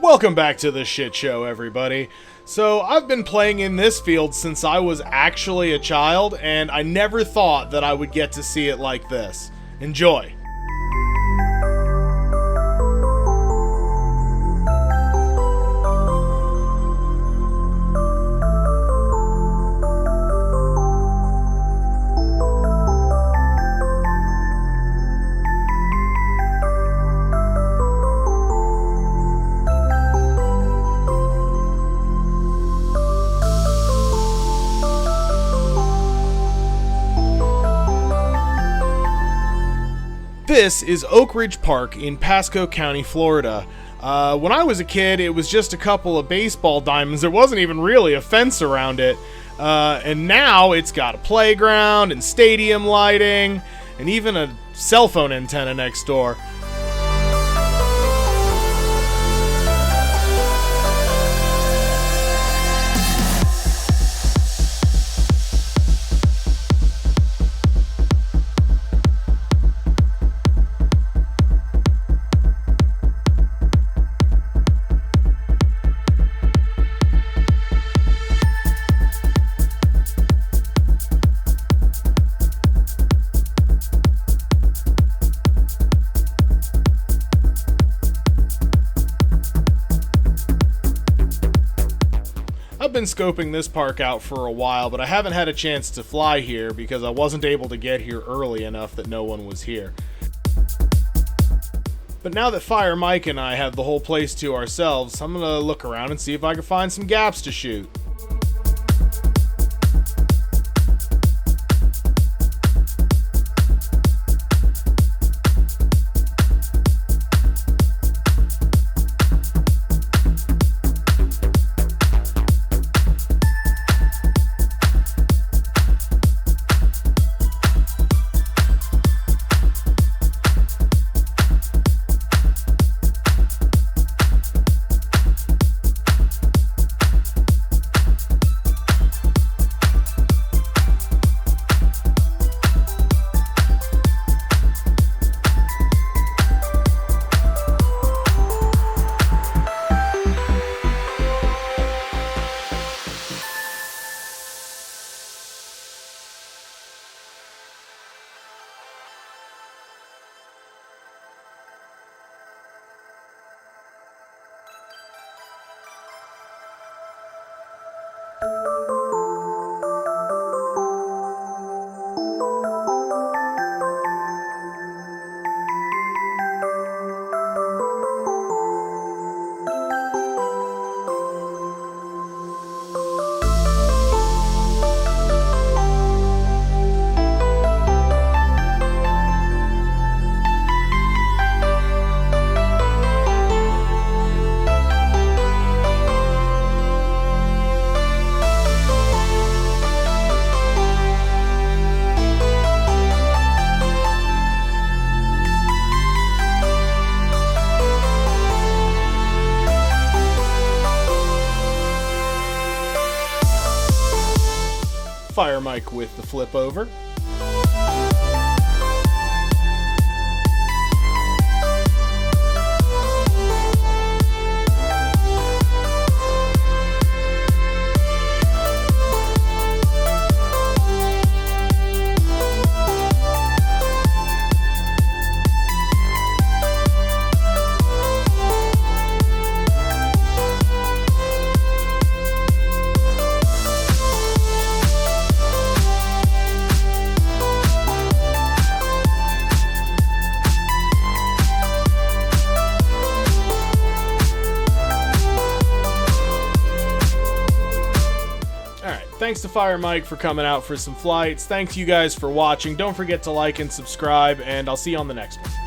Welcome back to the shit show, everybody. So, I've been playing in this field since I was actually a child, and I never thought that I would get to see it like this. Enjoy. This is Oakridge Park in Pasco County, Florida. When I was a kid, it was just a couple of baseball diamonds. There wasn't even really a fence around it. And now it's got a playground and stadium lighting and even a cell phone antenna next door. I've been scoping this park out for a while, but I haven't had a chance to fly here because I wasn't able to get here early enough that no one was here. But now that FIREMIKE and I have the whole place to ourselves, I'm gonna look around and see if I can find some gaps to shoot. FIREMIKE with the flip over. Thanks to FIREMIKE for coming out for some flights. Thanks you guys for watching. Don't forget to like and subscribe, and I'll see you on the next one.